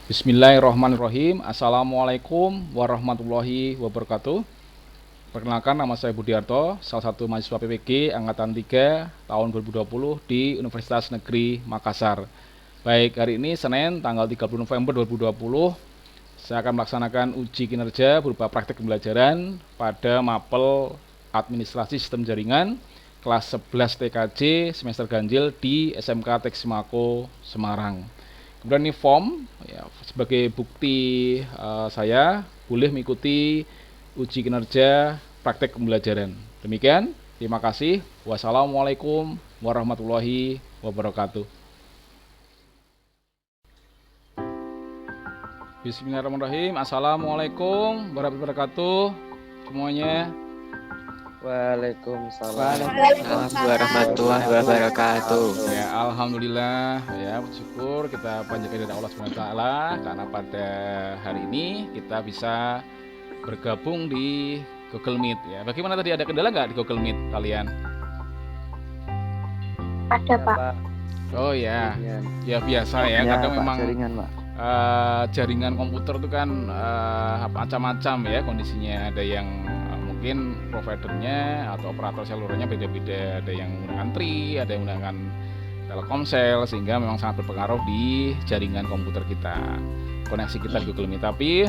Bismillahirrahmanirrahim. Assalamualaikum warahmatullahi wabarakatuh. Perkenalkan, nama saya Budiarto, salah satu mahasiswa PPG Angkatan 3 tahun 2020 di Universitas Negeri Makassar. Baik, hari ini Senin tanggal 30 November 2020, saya akan melaksanakan uji kinerja berupa praktek pembelajaran pada mapel Administrasi Sistem Jaringan kelas 11 TKJ semester ganjil di SMK Teksimako Semarang. Kemudian ini form ya, sebagai bukti saya boleh mengikuti uji kinerja praktek pembelajaran. Demikian, terima kasih. Wassalamualaikum warahmatullahi wabarakatuh. Bismillahirrahmanirrahim. Assalamualaikum warahmatullahi wabarakatuh semuanya. Waalaikumsalam warahmatullahi wabarakatuh. Ya, alhamdulillah ya, bersyukur kita panjatkan dari Allah Subhanahu wa taala karena pada hari ini kita bisa bergabung di Google Meet ya. Bagaimana tadi, ada kendala nggak di Google Meet kalian? Ada, Pak. Oh ya. Ya biasa ya, kadang memang jaringan, Pak. Jaringan komputer itu kan macam-macam ya kondisinya. Ada yang mungkin providernya atau operator selulernya beda-beda, ada yang menggunakan Tri, ada yang menggunakan Telkomsel, sehingga memang sangat berpengaruh di jaringan komputer kita, koneksi kita di Google Meet. Tapi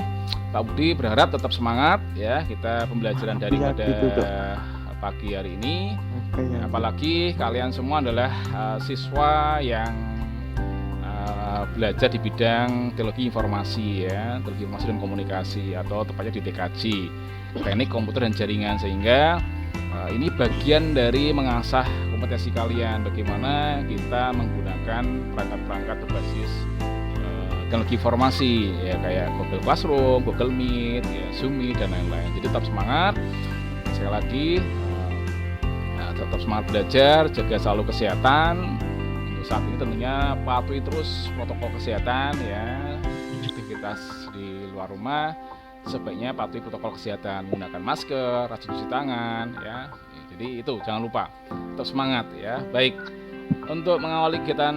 Pak Budi berharap tetap semangat ya, kita pembelajaran dari pada pagi hari ini. Apalagi kalian semua adalah siswa yang belajar di bidang teknologi informasi ya, teknologi informasi dan komunikasi, atau tepatnya di TKJ, teknik komputer dan jaringan, sehingga ini bagian dari mengasah kompetensi kalian bagaimana kita menggunakan perangkat-perangkat berbasis teknologi informasi ya, kayak Google Classroom, Google Meet, ya, Zoom Meet dan lain-lain. Jadi tetap semangat. Sekali lagi tetap semangat belajar, jaga selalu kesehatan. Untuk saat ini tentunya patuhi terus protokol kesehatan ya. Aktivitas di luar rumah sebaiknya patuhi protokol kesehatan, menggunakan masker, rajin cuci tangan ya. Jadi itu jangan lupa, tetap semangat ya. Baik, untuk mengawali kegiatan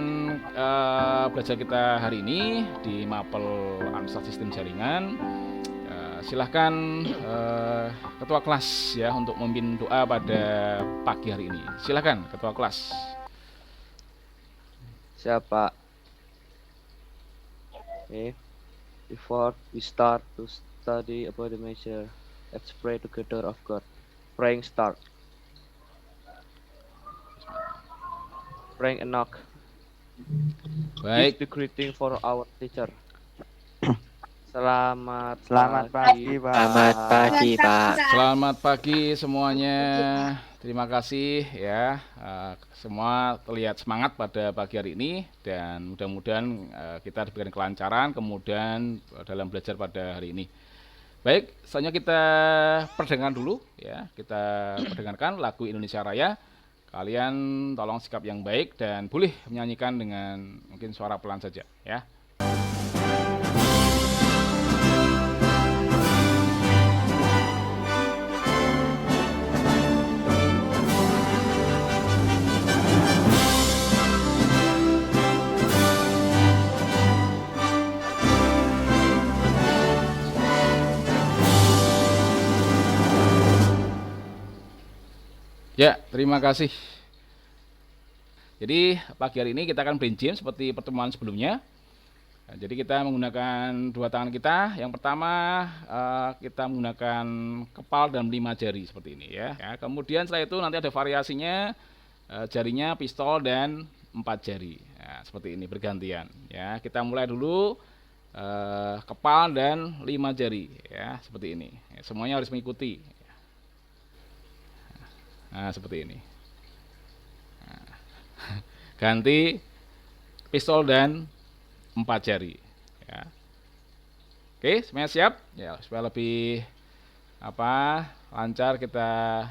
belajar kita hari ini di mapel Administrasi Sistem Jaringan, silahkan ketua kelas ya untuk memimpin doa pada pagi hari ini. Silahkan ketua kelas. Siapa? Okay. Before we start to study about the measure, let's pray together of God. Praying start. Praying Enoch. Baik. Give the greeting for our teacher. Selamat pagi, Pak. Selamat pagi, Pak. Selamat pagi semuanya. Terima kasih ya. Semua terlihat semangat pada pagi hari ini, dan mudah-mudahan kita diberikan kelancaran kemudian dalam belajar pada hari ini. Baik, selanjutnya kita perdengarkan dulu ya. Kita perdengarkan lagu Indonesia Raya. Kalian tolong sikap yang baik dan boleh menyanyikan dengan mungkin suara pelan saja ya. Ya, terima kasih. Jadi pagi hari ini kita akan brain gym seperti pertemuan sebelumnya. Nah, jadi kita menggunakan dua tangan kita. Yang pertama kita menggunakan kepal dan 5 jari seperti ini ya. Kemudian setelah itu nanti ada variasinya, jarinya pistol dan 4 jari. Nah, seperti ini bergantian ya. Kita mulai dulu kepal dan 5 jari ya, seperti ini. Ya, semuanya harus mengikuti. Nah, seperti ini. Nah, ganti pistol dan 4 jari ya. Oke, semuanya siap ya, supaya lebih lancar kita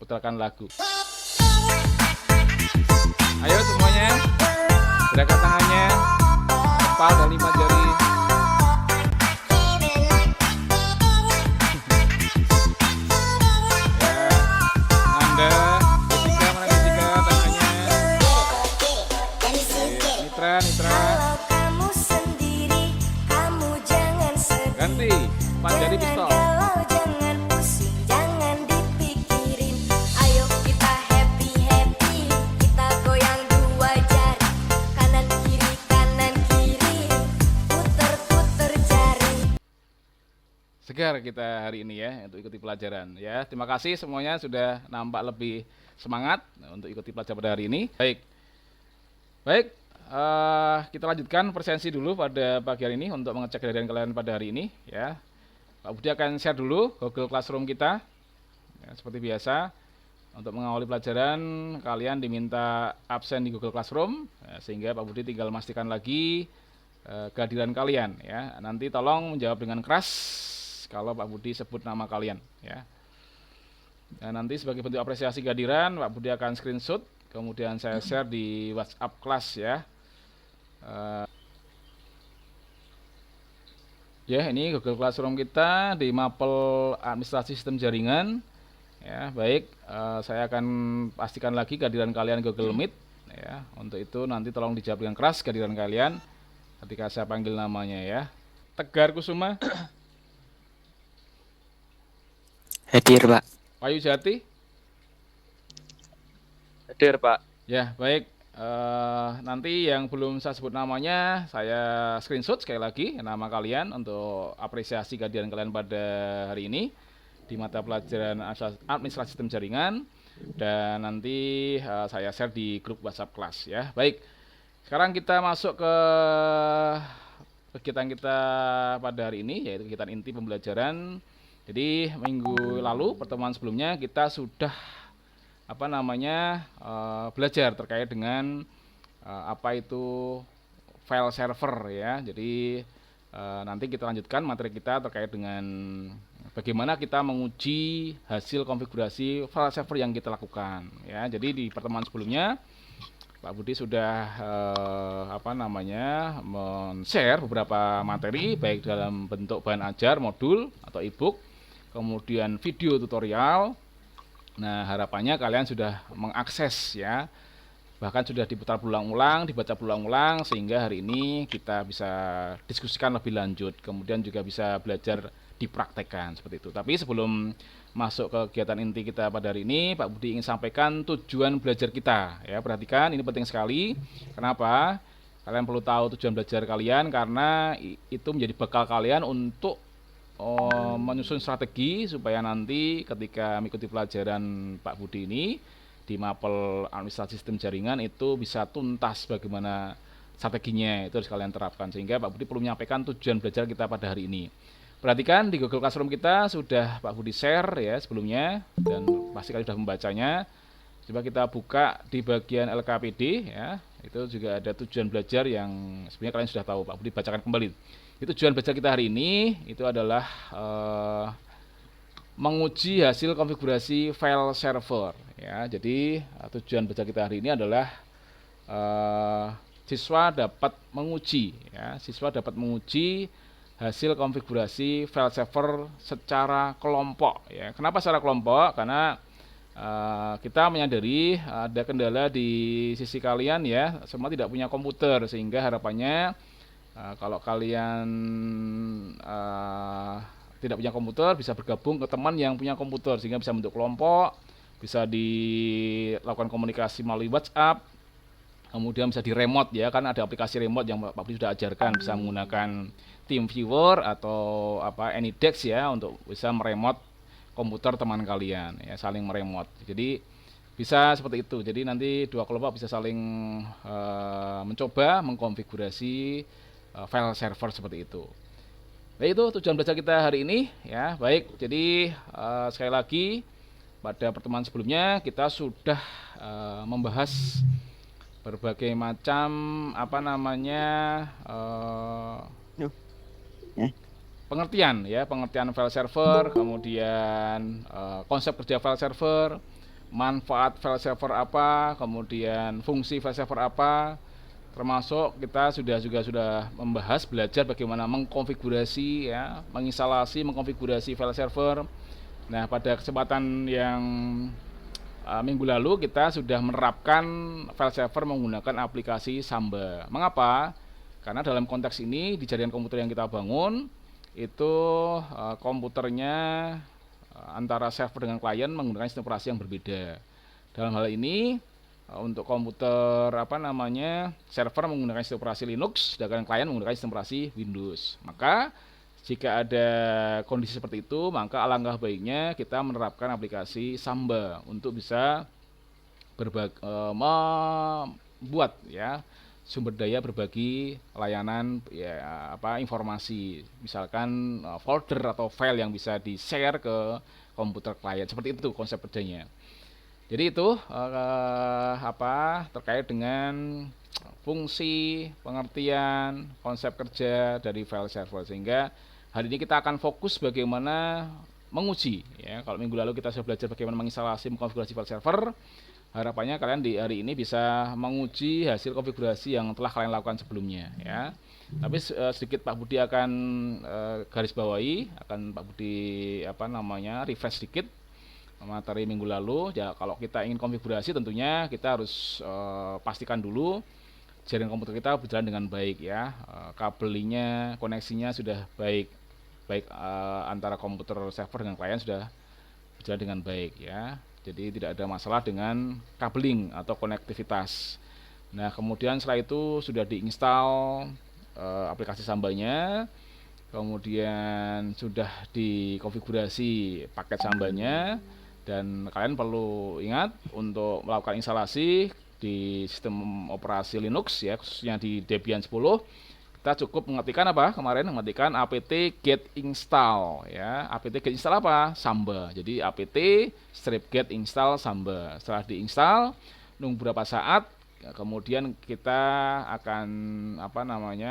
putarkan lagu. Ayo semuanya, gerakan tangannya, kepal dan 5 jari. Nitra. segar kita hari ini ya untuk ikuti pelajaran ya. Terima kasih semuanya sudah nampak lebih semangat untuk ikuti pelajaran pada hari ini. Baik, kita lanjutkan presensi dulu pada pagi hari ini untuk mengecek kehadiran kalian pada hari ini ya. Pak Budi akan share dulu Google Classroom kita ya, seperti biasa. Untuk mengawali pelajaran kalian diminta absen di Google Classroom ya, sehingga Pak Budi tinggal memastikan lagi kehadiran kalian ya. Nanti tolong menjawab dengan keras kalau Pak Budi sebut nama kalian ya. Dan nanti sebagai bentuk apresiasi kehadiran Pak Budi akan screenshot kemudian saya share di WhatsApp kelas ya. Ya, ini Google Classroom kita di Mapel Administrasi Sistem Jaringan. Ya, baik, saya akan pastikan lagi kehadiran kalian Google Meet ya. Untuk itu nanti tolong dijawab dengan keras kehadiran kalian ketika saya panggil namanya ya. Tegar Kusuma. Hadir, Pak. Wayu Jati. Hadir, Pak. Ya, baik. Nanti yang belum saya sebut namanya, saya screenshot sekali lagi nama kalian untuk apresiasi kehadiran kalian pada hari ini di mata pelajaran administrasi sistem jaringan, dan nanti saya share di grup WhatsApp kelas ya. Baik, sekarang kita masuk ke kegiatan kita pada hari ini, yaitu kegiatan inti pembelajaran. Jadi minggu lalu pertemuan sebelumnya kita sudah belajar terkait dengan apa itu file server ya. Jadi nanti kita lanjutkan materi kita terkait dengan bagaimana kita menguji hasil konfigurasi file server yang kita lakukan ya. Jadi di pertemuan sebelumnya Pak Budi sudah men-share beberapa materi baik dalam bentuk bahan ajar, modul atau e-book, kemudian video tutorial. Nah, harapannya kalian sudah mengakses ya. Bahkan sudah diputar berulang-ulang, dibaca berulang-ulang, sehingga hari ini kita bisa diskusikan lebih lanjut, kemudian juga bisa belajar dipraktekkan seperti itu. Tapi sebelum masuk ke kegiatan inti kita pada hari ini, Pak Budi ingin sampaikan tujuan belajar kita ya. Perhatikan, ini penting sekali. Kenapa? Kalian perlu tahu tujuan belajar kalian karena itu menjadi bekal kalian untuk menyusun strategi supaya nanti ketika mengikuti pelajaran Pak Budi ini di Mapel Administrasi Sistem Jaringan itu bisa tuntas bagaimana strateginya, itu harus kalian terapkan. Sehingga Pak Budi perlu menyampaikan tujuan belajar kita pada hari ini. Perhatikan di Google Classroom kita sudah Pak Budi share ya sebelumnya, dan pasti kalian sudah membacanya. Coba kita buka di bagian LKPD ya, itu juga ada tujuan belajar yang sebenarnya kalian sudah tahu. Pak Budi bacakan kembali. Itu tujuan belajar kita hari ini itu adalah menguji hasil konfigurasi file server ya. Jadi tujuan belajar kita hari ini adalah siswa dapat menguji ya, siswa dapat menguji hasil konfigurasi file server secara kelompok ya. Kenapa secara kelompok? Karena kita menyadari ada kendala di sisi kalian ya, semua tidak punya komputer, sehingga harapannya kalau kalian tidak punya komputer bisa bergabung ke teman yang punya komputer, sehingga bisa bentuk kelompok, bisa dilakukan komunikasi melalui WhatsApp, kemudian bisa di remote ya, kan ada aplikasi remote yang Pak Budi sudah ajarkan, bisa menggunakan TeamViewer atau AnyDesk ya untuk bisa meremote komputer teman kalian ya, saling meremote. Jadi bisa seperti itu. Jadi nanti dua kelompok bisa saling mencoba mengkonfigurasi file server seperti itu. Baik, itu tujuan belajar kita hari ini ya. Baik, jadi sekali lagi pada pertemuan sebelumnya kita sudah membahas berbagai macam pengertian ya, pengertian file server, kemudian konsep kerja file server, manfaat file server apa, kemudian fungsi file server apa. Termasuk kita sudah membahas belajar bagaimana mengkonfigurasi ya, menginstalasi, mengkonfigurasi file server. Nah, pada kesempatan yang minggu lalu kita sudah menerapkan file server menggunakan aplikasi Samba. Mengapa? Karena dalam konteks ini di jaringan komputer yang kita bangun itu komputernya antara server dengan klien menggunakan sistem operasi yang berbeda. Dalam hal ini untuk komputer server menggunakan sistem operasi Linux, sedangkan klien menggunakan sistem operasi Windows. Maka Jika ada kondisi seperti itu, maka alangkah baiknya kita menerapkan aplikasi Samba untuk bisa membuat ya sumber daya berbagi layanan ya informasi, misalkan folder atau file yang bisa di-share ke komputer klien. Seperti itu konsep kerjanya. Jadi itu terkait dengan fungsi, pengertian, konsep kerja dari file server. Sehingga hari ini kita akan fokus bagaimana menguji ya. Kalau minggu lalu kita sudah belajar bagaimana menginstalasi, mengkonfigurasi file server, harapannya kalian di hari ini bisa menguji hasil konfigurasi yang telah kalian lakukan sebelumnya ya. Tapi sedikit Pak Budi akan garis bawahi, akan Pak Budi refresh sedikit materi minggu lalu ya. Kalau kita ingin konfigurasi tentunya kita harus pastikan dulu jaringan komputer kita berjalan dengan baik ya. Kabelingnya, koneksinya sudah baik antara komputer server dengan klien sudah berjalan dengan baik ya. Jadi tidak ada masalah dengan kabling atau konektivitas. Nah, kemudian setelah itu sudah diinstal aplikasi Sambanya, kemudian sudah dikonfigurasi paket Sambanya, dan kalian perlu ingat untuk melakukan instalasi di sistem operasi Linux ya, khususnya di Debian 10. Kita cukup mengetikkan mengetikkan apt get install ya. Apt get install apa? Samba. Jadi apt -get install Samba. Setelah diinstal, nunggu beberapa saat, kemudian kita akan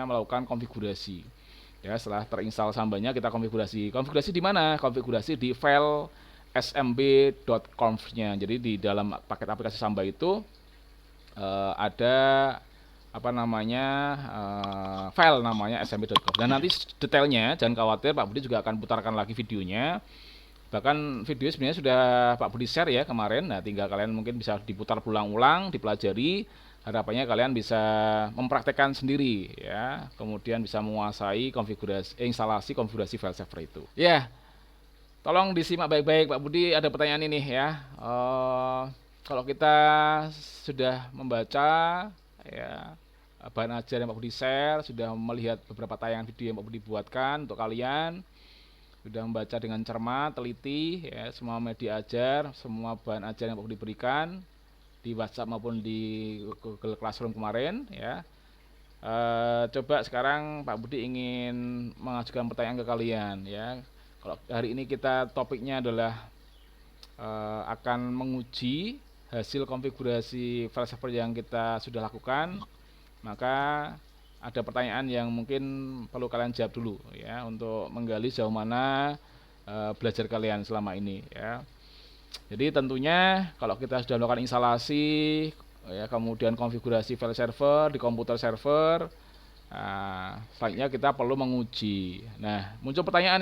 melakukan konfigurasi. Ya, setelah terinstal Sambanya kita konfigurasi. Konfigurasi di mana? Konfigurasi di file smb.conf-nya. Jadi di dalam paket aplikasi Samba itu ada file namanya smb.conf. Dan nanti detailnya jangan khawatir, Pak Budi juga akan putarkan lagi videonya. Bahkan video sebenarnya sudah Pak Budi share ya kemarin. Nah, tinggal kalian mungkin bisa diputar ulang-ulang, dipelajari. Harapannya kalian bisa mempraktekkan sendiri ya. Kemudian bisa menguasai instalasi konfigurasi file server itu. Ya. Tolong disimak baik-baik Pak Budi, ada pertanyaan ini ya. Kalau kita sudah membaca ya bahan ajar yang Pak Budi share, sudah melihat beberapa tayangan video yang Pak Budi buatkan untuk kalian, sudah membaca dengan cermat, teliti ya semua media ajar, semua bahan ajar yang Pak Budi berikan di WhatsApp maupun di Google Classroom kemarin ya. Coba sekarang Pak Budi ingin mengajukan pertanyaan ke kalian ya. Kalau hari ini kita topiknya adalah akan menguji hasil konfigurasi file server yang kita sudah lakukan, maka ada pertanyaan yang mungkin perlu kalian jawab dulu ya, untuk menggali sejauh mana belajar kalian selama ini ya. Jadi tentunya kalau kita sudah melakukan instalasi ya, kemudian konfigurasi file server di komputer server, selanjutnya kita perlu menguji. Nah, muncul pertanyaan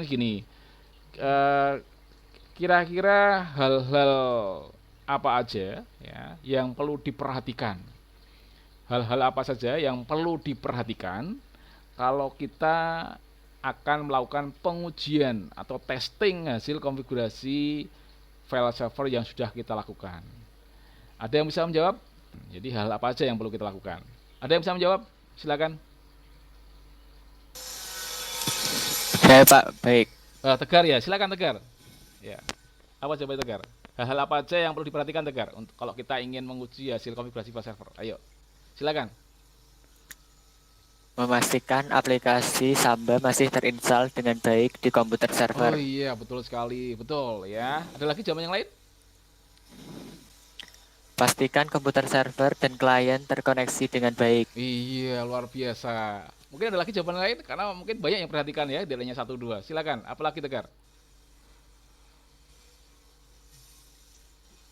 gini, kira-kira hal-hal apa aja ya yang perlu diperhatikan? Hal-hal apa saja yang perlu diperhatikan kalau kita akan melakukan pengujian atau testing hasil konfigurasi file server yang sudah kita lakukan? Ada yang bisa menjawab? Jadi hal apa aja yang perlu kita lakukan? Ada yang bisa menjawab? Silakan. Saya Pak, baik. Tegar ya, silakan Tegar. Ya. Apa coba Tegar? Hal-hal apa aja yang perlu diperhatikan Tegar untuk kalau kita ingin menguji hasil konfigurasi file server? Ayo. Silakan. Memastikan aplikasi Samba masih terinstall dengan baik di komputer server. Oh iya, betul sekali. Betul ya. Ada lagi jawaban yang lain? Pastikan komputer server dan klien terkoneksi dengan baik. Iya, luar biasa. Mungkin ada lagi jawaban lain karena mungkin banyak yang perhatikan ya, tidak hanya 1-2. Silakan. Apalagi Tegar?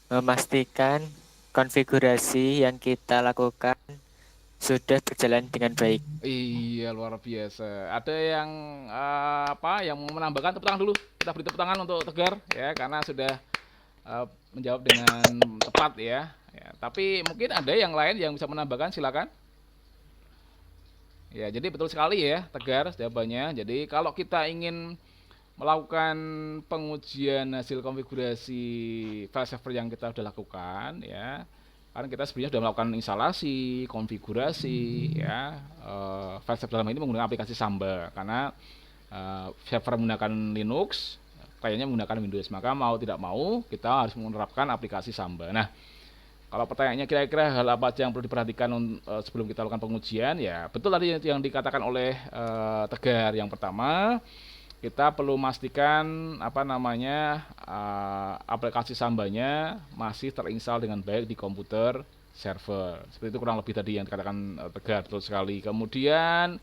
Memastikan konfigurasi yang kita lakukan sudah berjalan dengan baik. Iya, luar biasa. Ada yang yang mau menambahkan? Tepuk tangan dulu. Kita beri tepuk tangan untuk Tegar ya, karena sudah menjawab dengan tepat ya. Tapi mungkin ada yang lain yang bisa menambahkan, silakan. Ya, jadi betul sekali ya Tegar jawabannya. Jadi kalau kita ingin melakukan pengujian hasil konfigurasi file server yang kita sudah lakukan ya, kan kita sebenarnya sudah melakukan instalasi, konfigurasi ya, file server dalam ini menggunakan aplikasi Samba, karena server menggunakan Linux, kliennya menggunakan Windows, maka mau tidak mau kita harus menerapkan aplikasi Samba. Nah, kalau pertanyaannya kira-kira hal apa aja yang perlu diperhatikan sebelum kita lakukan pengujian, ya betul tadi yang dikatakan oleh Tegar. Yang pertama, kita perlu memastikan aplikasi Sambanya masih terinstall dengan baik di komputer server. Seperti itu kurang lebih tadi yang dikatakan Tegar, betul sekali. Kemudian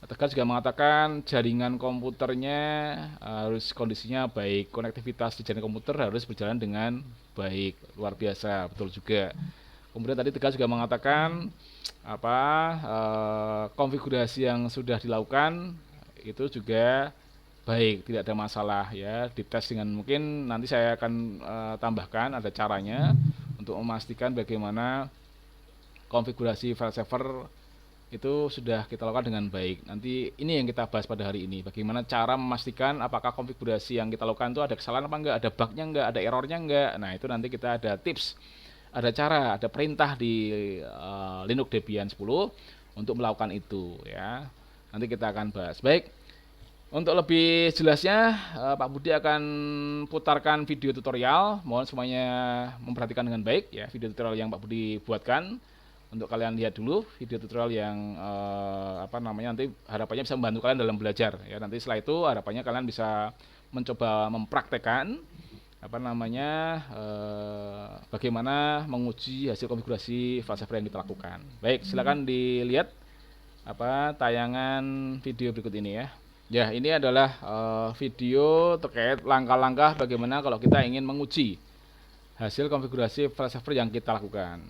Tegar juga mengatakan jaringan komputernya harus kondisinya baik, konektivitas di jaringan komputer harus berjalan dengan baik, luar biasa, betul juga. Kemudian tadi Tegar juga mengatakan konfigurasi yang sudah dilakukan itu juga baik, tidak ada masalah ya. Dites dengan, mungkin nanti saya akan tambahkan ada caranya untuk memastikan bagaimana konfigurasi file server itu sudah kita lakukan dengan baik. Nanti ini yang kita bahas pada hari ini, bagaimana cara memastikan apakah konfigurasi yang kita lakukan itu ada kesalahan apa enggak, ada bugnya enggak, ada errornya enggak. Nah, itu nanti kita ada tips, ada cara, ada perintah di Linux Debian 10 untuk melakukan itu ya. Nanti kita akan bahas. Baik, untuk lebih jelasnya Pak Budi akan putarkan video tutorial. Mohon semuanya memperhatikan dengan baik ya video tutorial yang Pak Budi buatkan. Untuk kalian lihat dulu video tutorial yang nanti harapannya bisa membantu kalian dalam belajar ya. Nanti setelah itu harapannya kalian bisa mencoba mempraktekkan bagaimana menguji hasil konfigurasi file server yang kita lakukan. Baik, silakan dilihat tayangan video berikut ini ya. Ya, ini adalah video terkait langkah-langkah bagaimana kalau kita ingin menguji hasil konfigurasi file server yang kita lakukan.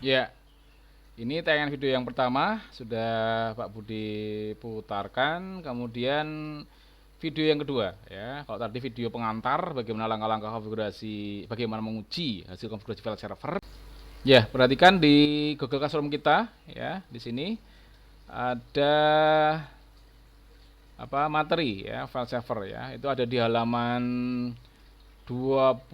Ya, ini tayangan video yang pertama sudah Pak Budi putarkan. Kemudian video yang kedua ya. Kalau tadi video pengantar bagaimana langkah-langkah konfigurasi, bagaimana menguji hasil konfigurasi file server. Ya, perhatikan di Google Classroom kita ya. Di sini ada materi ya file server ya. Itu ada di halaman 25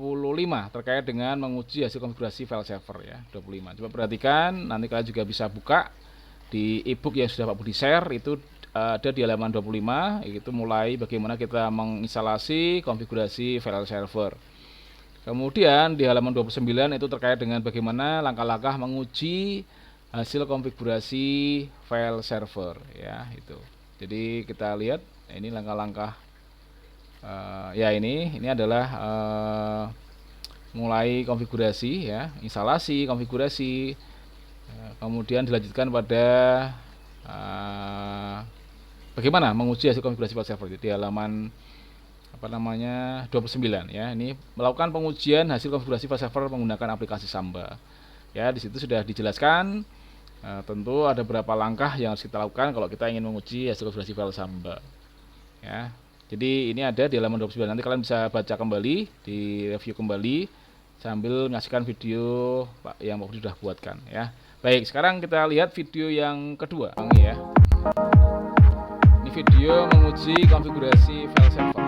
terkait dengan menguji hasil konfigurasi file server ya, 25. Coba perhatikan, nanti kalian juga bisa buka di ebook yang sudah Pak Budi share, itu ada di halaman 25, itu mulai bagaimana kita menginstalasi konfigurasi file server. Kemudian di halaman 29 itu terkait dengan bagaimana langkah-langkah menguji hasil konfigurasi file server ya, itu. Jadi kita lihat ini langkah-langkah ya ini adalah mulai konfigurasi ya, instalasi, konfigurasi, kemudian dilanjutkan pada bagaimana menguji hasil konfigurasi file server di halaman 29 ya. Ini melakukan pengujian hasil konfigurasi file server menggunakan aplikasi Samba. Ya, di situ sudah dijelaskan tentu ada beberapa langkah yang harus kita lakukan kalau kita ingin menguji hasil konfigurasi file Samba. Ya. Jadi ini ada di halaman 29. Nanti kalian bisa baca kembali, di review kembali sambil menyaksikan video yang Pak Budi sudah buatkan ya. Baik, sekarang kita lihat video yang kedua ya. Ini video menguji konfigurasi file server.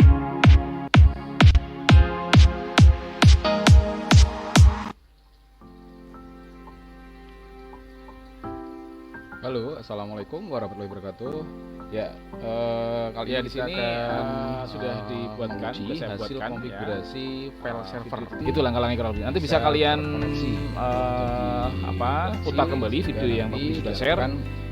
Halo, assalamualaikum warahmatullahi wabarakatuh. Ya, kali ini di sini sudah dibuatkan, sudah saya hasil buatkan konfigurasi file server. Itu langkah-langkah kurang lebih. Nanti bisa kalian putar kembali video yang Pak Budi sudah share.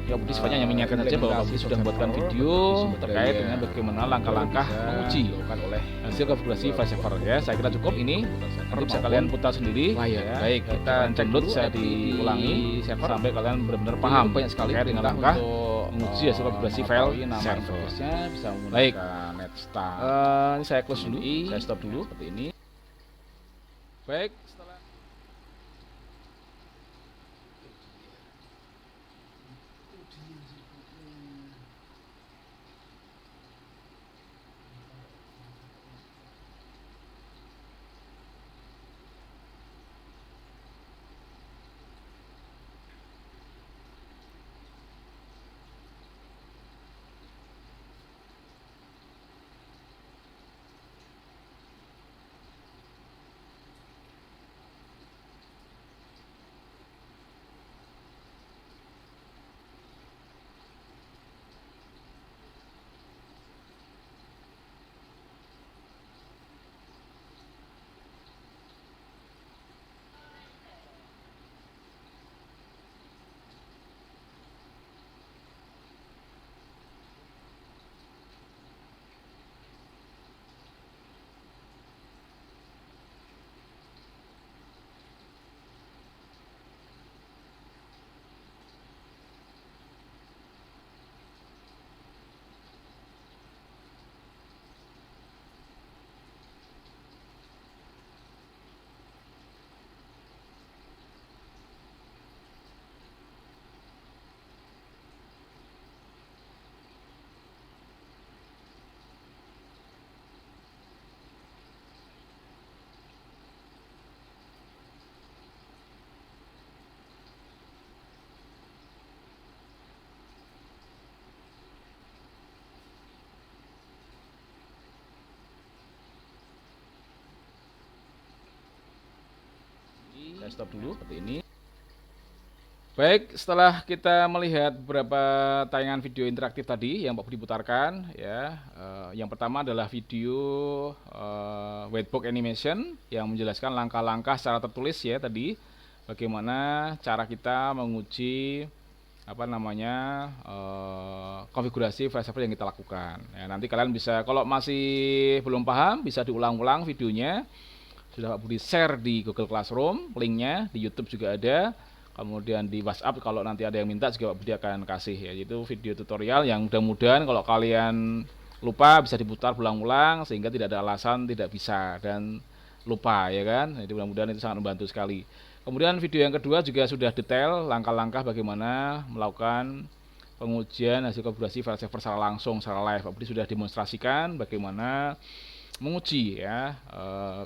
Ya, Budi sifatnya hanya mengingatkan saja bahwa Pak Budi sudah membuatkan video terkait dengan bagaimana langkah-langkah menguji oleh hasil konfigurasi file server ya. Saya kira cukup ini. Nanti bisa kalian putar sendiri. Ya. Baik, kita download bisa diulangi sampai kalian benar-benar paham banyak sekali terkait dengan langkah menguji hasil konfigurasi file server. Bisa Baik, Netstar. ini saya close dulu, saya stop dulu seperti ini. Baik, setelah saya stop dulu seperti ini. Baik, setelah kita melihat beberapa tayangan video interaktif tadi yang Pak Budi putarkan ya, yang pertama adalah video whiteboard animation yang menjelaskan langkah-langkah secara tertulis ya tadi bagaimana cara kita menguji konfigurasi file server yang kita lakukan. Ya, nanti kalian bisa kalau masih belum paham bisa diulang-ulang videonya. Sudah Pak Budi share di Google Classroom, linknya di YouTube juga ada, kemudian di WhatsApp kalau nanti ada yang minta juga Pak Budi akan kasih ya. Itu video tutorial yang mudah-mudahan kalau kalian lupa bisa diputar berulang-ulang sehingga tidak ada alasan tidak bisa dan lupa ya kan. Jadi mudah-mudahan itu sangat membantu sekali. Kemudian video yang kedua juga sudah detail langkah-langkah bagaimana melakukan pengujian hasil konfigurasi file server secara langsung, secara live. Pak Budi sudah demonstrasikan bagaimana menguji ya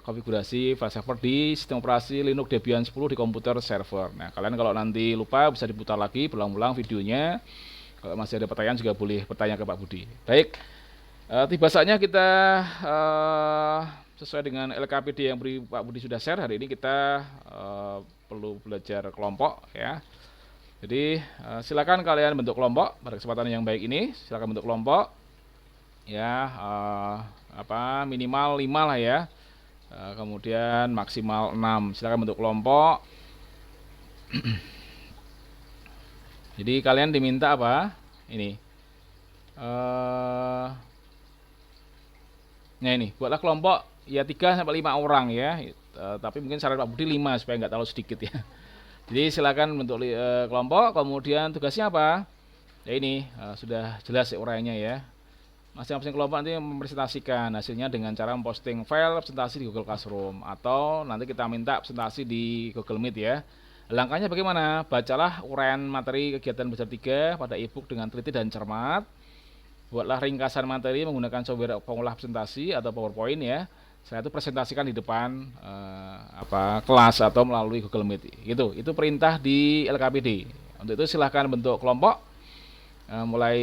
konfigurasi file server di sistem operasi Linux Debian 10 di komputer server. Nah, kalian kalau nanti lupa bisa diputar lagi berulang-ulang videonya. Kalau masih ada pertanyaan juga boleh bertanya ke Pak Budi. Baik, tiba saatnya kita sesuai dengan LKPD yang Pak Budi sudah share. Hari ini kita perlu belajar kelompok ya. Jadi silakan kalian bentuk kelompok pada kesempatan yang baik ini. Silakan bentuk kelompok ya, minimal 5 lah ya, kemudian maksimal 6. Silakan bentuk kelompok. Jadi kalian diminta apa ini nah ini buatlah kelompok ya 3 sampai 5 orang ya, tapi mungkin saran Pak Budi 5 supaya nggak terlalu sedikit ya. Jadi silakan bentuk kelompok, kemudian tugasnya apa ya, ini sudah jelas uraiannya ya. Masing-masing kelompok nanti mempresentasikan hasilnya dengan cara memposting file presentasi di Google Classroom atau nanti kita minta presentasi di Google Meet ya. Langkahnya bagaimana? Bacalah uraian materi kegiatan belajar 3 pada e-book dengan teliti dan cermat. Buatlah ringkasan materi menggunakan software pengolah presentasi atau PowerPoint ya. Setelah itu presentasikan di depan kelas atau melalui Google Meet. Gitu. Itu perintah di LKPD. Untuk itu silahkan bentuk kelompok mulai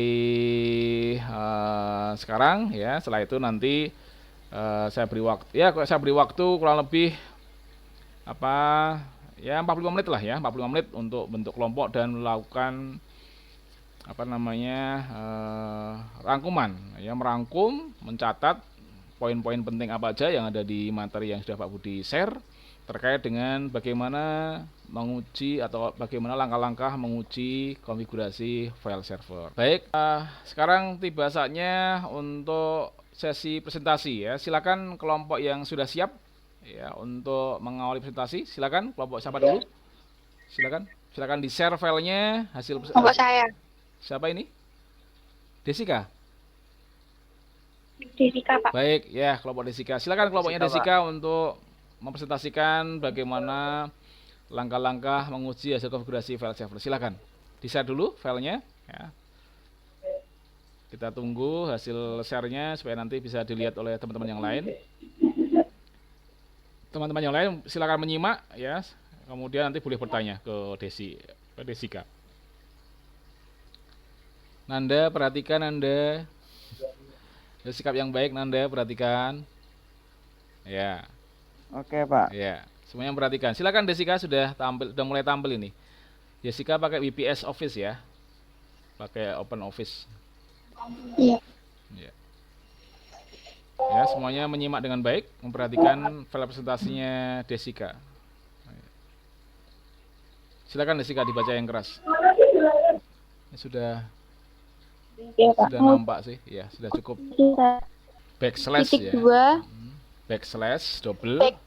sekarang ya. Setelah itu nanti saya beri waktu kurang lebih 45 menit lah ya, 45 menit untuk bentuk kelompok dan melakukan rangkuman ya, merangkum, mencatat poin-poin penting apa aja yang ada di materi yang sudah Pak Budi share terkait dengan bagaimana menguji atau bagaimana langkah-langkah menguji konfigurasi file server. Baik, sekarang tiba saatnya untuk sesi presentasi ya. Silakan kelompok yang sudah siap ya untuk mengawali presentasi. Silakan kelompok siapa dulu? Silakan di-share filenya hasil Kelompok saya. Siapa ini? Desika. Desika, Pak. Baik, ya kelompok Desika. Silakan kelompoknya Desika, Desika untuk mempresentasikan bagaimana langkah-langkah menguji hasil konfigurasi file server. Silakan di-share dulu filenya ya. Kita tunggu hasil share-nya supaya nanti bisa dilihat oleh teman-teman yang lain. Teman-teman yang lain silakan menyimak ya. Kemudian nanti boleh bertanya ke Desika. Nanda, perhatikan Nanda. Sikap yang baik Nanda, perhatikan. Ya. Oke, Pak. Ya, semuanya perhatikan. Silakan Desika sudah mulai tampil ini. Desika pakai WPS Office ya. Pakai Open Office. Iya. Ya. Ya, semuanya menyimak dengan baik, memperhatikan file presentasinya Desika. Silakan Desika dibaca yang keras. Ini sudah Iya, Pak. nampak sih. Ya, sudah cukup. Backslash ya. Titik 2 Backslash double.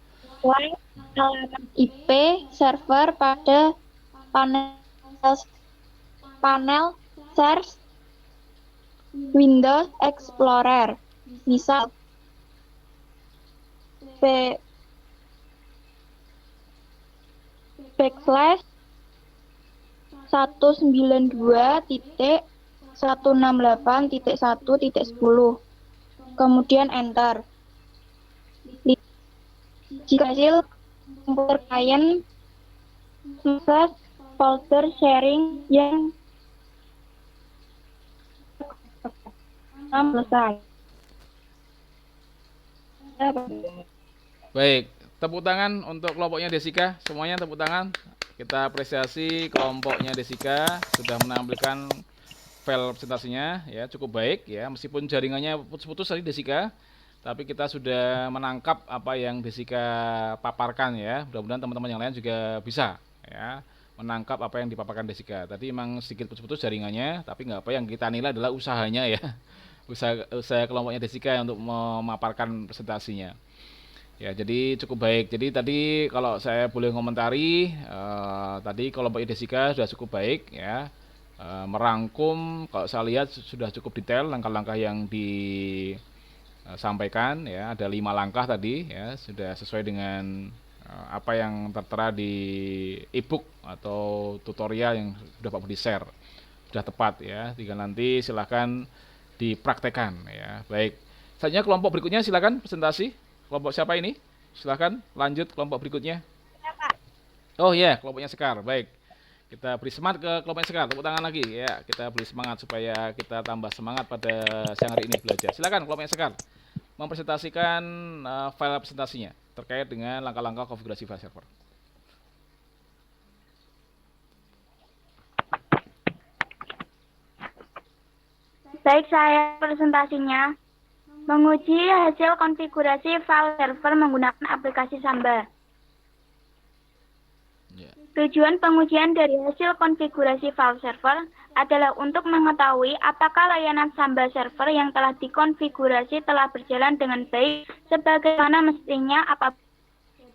backslash halaman IP server pada panel search Windows Explorer. Misal backslash 192.168.1.10, kemudian enter. Jika hasil komputer klien sukses, folder sharing yang selesai. Baik, tepuk tangan untuk kelompoknya Desika. Semuanya tepuk tangan. Kita apresiasi kelompoknya Desika sudah menampilkan file presentasinya ya, cukup baik ya, meskipun jaringannya putus-putus tadi Desika, tapi kita sudah menangkap apa yang Desika paparkan ya. Mudah-mudahan teman-teman yang lain juga bisa ya menangkap apa yang dipaparkan Desika. Tadi memang sedikit putus-putus jaringannya, tapi nggak apa, yang kita nilai adalah usahanya ya. Usaha kelompoknya Desika untuk memaparkan presentasinya. Ya, jadi cukup baik. Jadi tadi kalau saya boleh komentari, tadi kelompoknya Desika sudah cukup baik ya. Merangkum, kalau saya lihat sudah cukup detail langkah-langkah yang disampaikan ya. Ada 5 langkah tadi ya, sudah sesuai dengan apa yang tertera di e-book atau tutorial yang sudah Pak Budi share. Sudah tepat ya. Tinggal nanti silahkan dipraktekkan ya. Baik. Selanjutnya kelompok berikutnya silakan presentasi. Kelompok siapa ini? Silakan lanjut kelompok berikutnya. Oh ya, kelompoknya Sekar. Baik. Kita beri semangat ke kelompoknya Sekar. Tepuk tangan lagi ya. Kita beri semangat supaya kita tambah semangat pada siang hari ini belajar. Silakan kelompoknya Sekar mempresentasikan file presentasinya terkait dengan langkah-langkah konfigurasi file server. Baik, saya presentasinya menguji hasil konfigurasi file server menggunakan aplikasi Samba. Tujuan pengujian dari hasil konfigurasi file server adalah untuk mengetahui apakah layanan Samba server yang telah dikonfigurasi telah berjalan dengan baik sebagaimana mestinya.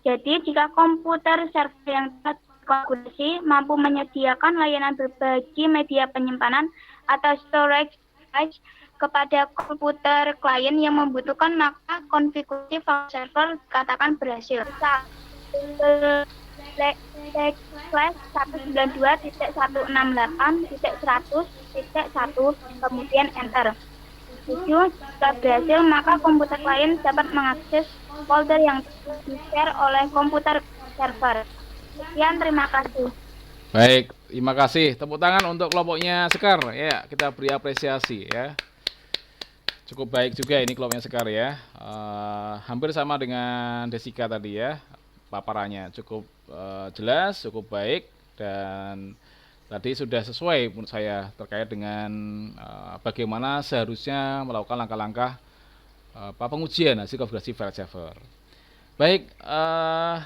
Jadi, jika komputer server yang telah dikonfigurasi mampu menyediakan layanan berbagi media penyimpanan atau storage, kepada komputer klien yang membutuhkan, maka konfigurasi file server dikatakan berhasil. 192.168.100.1 kemudian enter. 7. Jika berhasil, maka komputer klien dapat mengakses folder yang di-share oleh komputer server. Sekian, terima kasih. Baik, terima kasih. Tepuk tangan untuk kelompoknya Sekar. Ya, kita beri apresiasi ya. Cukup baik juga ini kelompoknya Sekar ya. Hampir sama dengan Desika tadi ya. Paparannya cukup jelas, cukup baik, dan tadi sudah sesuai menurut saya terkait dengan bagaimana seharusnya melakukan langkah-langkah pengujian hasil konfigurasi file server. Baik,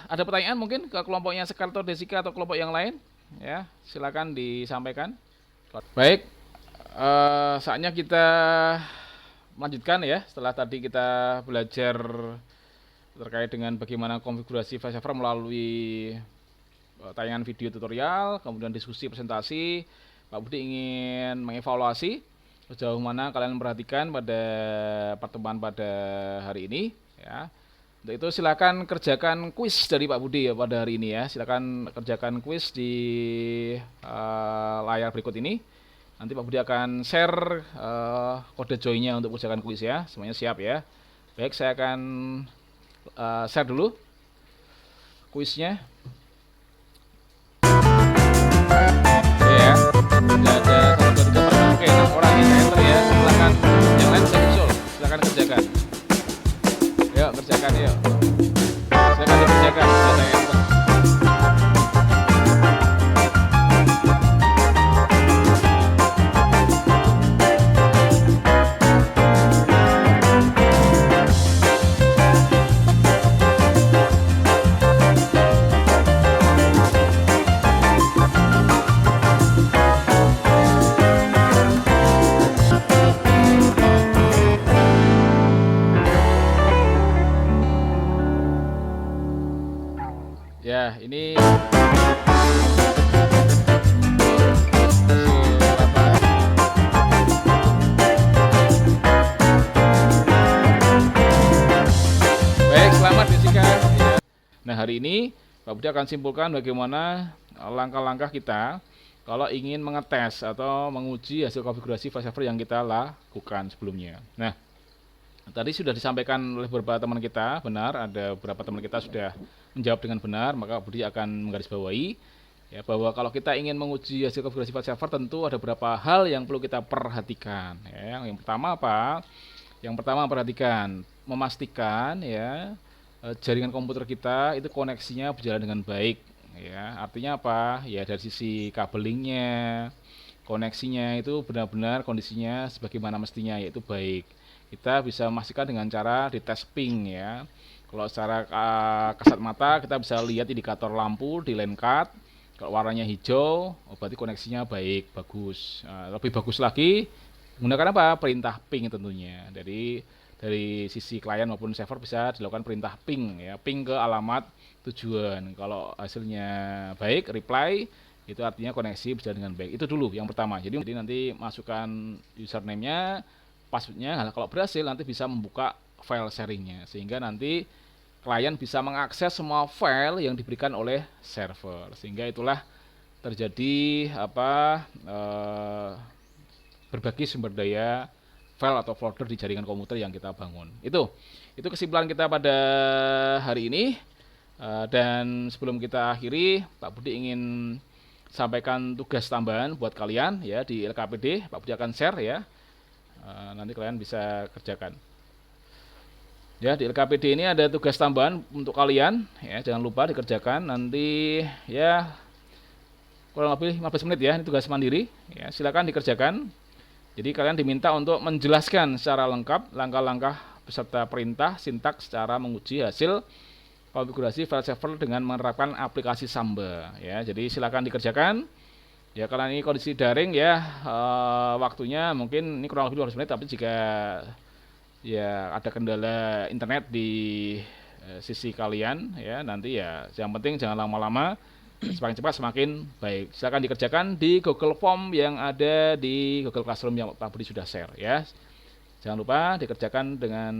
ada pertanyaan mungkin ke kelompoknya Sekar atau Desika atau kelompok yang lain? Ya, silakan disampaikan. Baik, saatnya kita melanjutkan ya. Setelah tadi kita belajar terkait dengan bagaimana konfigurasi file server melalui tayangan video tutorial, kemudian diskusi presentasi, Pak Budi ingin mengevaluasi sejauh mana kalian memperhatikan pada pertemuan pada hari ini ya. Untuk itu silakan kerjakan kuis dari Pak Budi ya pada hari ini ya. Silakan kerjakan kuis di layar berikut ini. Nanti Pak Budi akan share kode joinnya untuk kerjakan kuis ya. Semuanya siap ya. Baik, saya akan share dulu kuisnya. Ya, sudah ada 1, 2, 3, 4, oke, 6 orang ini enter ya. Silakan yang lain bisa nyusul. Silakan kerjakan. Yuk kerjakan yuk. Silakan dikerjakan. Sudah ada yang enter. Ya, ini baik, selamat Jessica. Ya. Nah, hari ini Pak Budi akan simpulkan bagaimana langkah-langkah kita kalau ingin mengetes atau menguji hasil konfigurasi file server yang kita lakukan sebelumnya. Nah, tadi sudah disampaikan oleh beberapa teman kita, benar, ada beberapa teman kita sudah menjawab dengan benar, maka Budi akan menggarisbawahi ya bahwa kalau kita ingin menguji hasil konfigurasi file server tentu ada beberapa hal yang perlu kita perhatikan ya. Yang pertama apa? Yang pertama perhatikan, memastikan ya jaringan komputer kita itu koneksinya berjalan dengan baik ya. Artinya apa? Ya dari sisi kabelingnya, koneksinya itu benar-benar kondisinya sebagaimana mestinya, yaitu baik. Kita bisa memastikan dengan cara dites ping ya. Kalau secara kasat mata kita bisa lihat indikator lampu di line card. Kalau warnanya hijau, berarti koneksinya baik, bagus. Lebih bagus lagi menggunakan apa? Perintah ping tentunya. Dari sisi klien maupun server bisa dilakukan perintah ping ya, ping ke alamat tujuan. Kalau hasilnya baik, reply, itu artinya koneksi berjalan dengan baik. Itu dulu yang pertama. Jadi nanti masukkan username-nya, password-nya. Kalau berhasil nanti bisa membuka file sharingnya, sehingga nanti klien bisa mengakses semua file yang diberikan oleh server, sehingga itulah terjadi berbagi sumber daya file atau folder di jaringan komputer yang kita bangun. Itu kesimpulan kita pada hari ini. Dan sebelum kita akhiri, Pak Budi ingin sampaikan tugas tambahan buat kalian ya di LKPD. Pak Budi akan share ya. Nanti kalian bisa kerjakan. Ya, di LKPD ini ada tugas tambahan untuk kalian ya, jangan lupa dikerjakan nanti ya kurang lebih 15 menit ya, ini tugas mandiri ya, silakan dikerjakan. Jadi kalian diminta untuk menjelaskan secara lengkap langkah-langkah beserta perintah sintaks cara menguji hasil konfigurasi file server dengan menerapkan aplikasi Samba ya. Jadi silakan dikerjakan. Ya, karena ini kondisi daring ya, waktunya mungkin ini kurang lebih 15 menit, tapi jika ya ada kendala internet di sisi kalian ya, nanti ya yang penting jangan lama-lama, semakin cepat semakin baik. Silakan dikerjakan di Google Form yang ada di Google Classroom yang Pak Budi sudah share ya. Jangan lupa dikerjakan dengan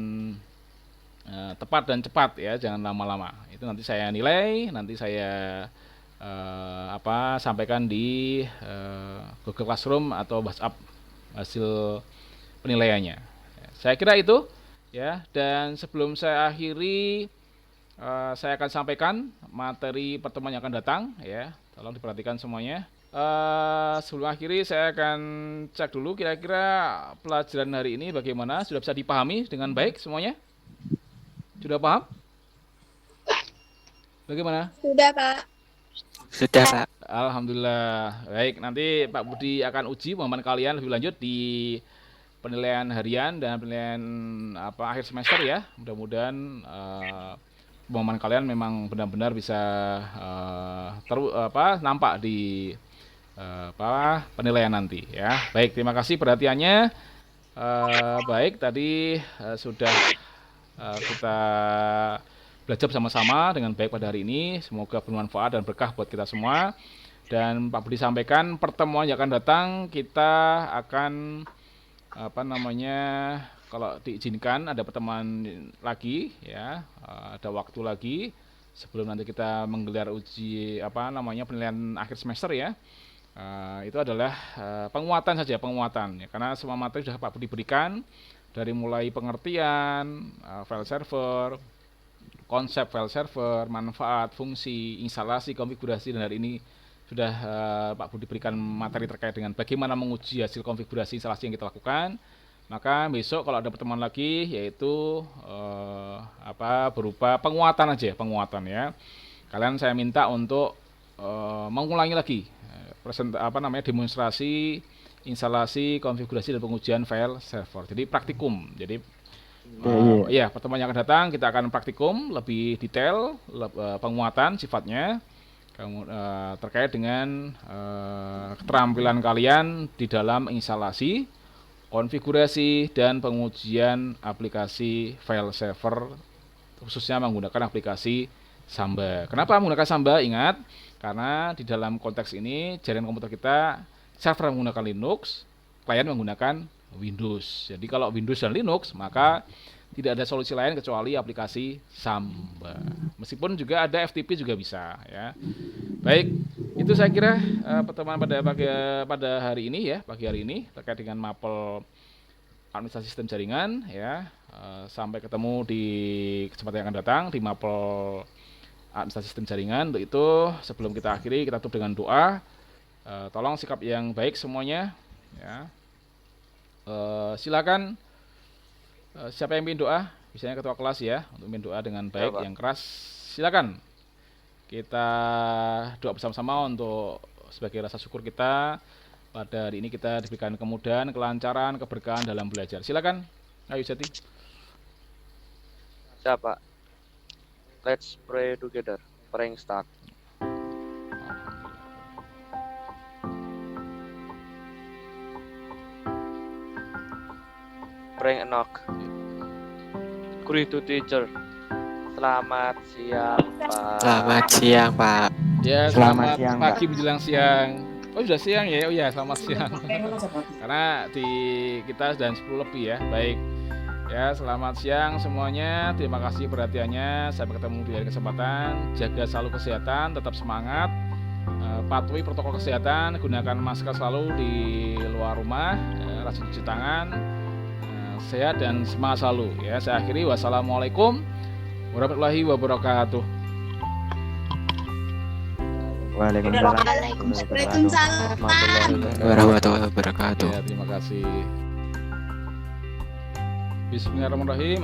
tepat dan cepat ya, jangan lama-lama. Itu nanti saya nilai, nanti saya sampaikan di Google Classroom atau WhatsApp hasil penilaiannya. Saya kira itu ya. Dan sebelum saya akhiri, saya akan sampaikan materi pertemuan yang akan datang ya. Tolong diperhatikan semuanya. Sebelum akhiri saya akan cek dulu kira-kira pelajaran hari ini bagaimana, sudah bisa dipahami dengan baik semuanya? Sudah paham? Bagaimana? Sudah, Pak. Sudah, Pak. Alhamdulillah. Baik, nanti Pak Budi akan uji pemahaman kalian lebih lanjut di penilaian harian dan penilaian akhir semester ya. Mudah-mudahan pemahaman kalian memang benar-benar bisa nampak di penilaian nanti ya. Baik, terima kasih perhatiannya. Baik, tadi sudah kita belajar bersama-sama dengan baik pada hari ini. Semoga bermanfaat dan berkah buat kita semua. Dan Pak Budi sampaikan pertemuan yang akan datang kita akan kalau diizinkan ada pertemuan lagi ya, ada waktu lagi sebelum nanti kita menggelar uji penilaian akhir semester ya. Itu adalah penguatan saja, penguatan ya, karena semua materi sudah Pak Budi berikan dari mulai pengertian file server, konsep file server, manfaat, fungsi, instalasi, konfigurasi, dan hari ini sudah Pak Budi berikan materi terkait dengan bagaimana menguji hasil konfigurasi instalasi yang kita lakukan. Maka besok kalau ada pertemuan lagi yaitu berupa penguatan aja, penguatan ya. Kalian saya minta untuk mengulangi lagi demonstrasi, instalasi, konfigurasi dan pengujian file server. Jadi praktikum. Jadi pertemuan yang akan datang kita akan praktikum lebih detail penguatan sifatnya terkait dengan keterampilan kalian di dalam instalasi, konfigurasi dan pengujian aplikasi file server, khususnya menggunakan aplikasi Samba. Kenapa menggunakan Samba? Ingat, karena di dalam konteks ini jaringan komputer kita server menggunakan Linux, klien menggunakan Windows. Jadi kalau Windows dan Linux, maka tidak ada solusi lain kecuali aplikasi Samba. Meskipun juga ada FTP juga bisa ya. Baik, itu saya kira pertemuan pada hari ini ya, pagi hari ini terkait dengan mapel administrasi sistem jaringan ya. Sampai ketemu di kesempatan yang akan datang di mapel administrasi sistem jaringan. Untuk itu sebelum kita akhiri kita tutup dengan doa. Tolong sikap yang baik semuanya ya. Silakan siapa yang pimpin doa? Biasanya ketua kelas ya, untuk pimpin doa dengan baik yang keras. Silakan. Kita doa bersama-sama untuk sebagai rasa syukur kita pada hari ini kita diberikan kemudahan, kelancaran, keberkahan dalam belajar. Silakan. Ayo Jati. Siapa? Let's pray together. Praying start. Praying knock. Greet to teacher. Selamat siang, Pak. Selamat siang, Pak. Ya, Selamat selamat siang, pagi menjelang siang. Oh, sudah siang ya? Oh ya, selamat siang. Karena di kita sudah 10 lebih ya. Baik. Ya, selamat siang semuanya. Terima kasih perhatiannya. Sampai ketemu di lain kesempatan. Jaga selalu kesehatan, tetap semangat. Patuhi protokol kesehatan, gunakan masker selalu di luar rumah, rajin cuci tangan, sehat dan semangat selalu. Ya, saya akhiri. Wassalamualaikum warahmatullahi wabarakatuh. Waalaikumsalam. Warahmatullahi wabarakatuh. Ya, terima kasih. Bismillahirrahmanirrahim.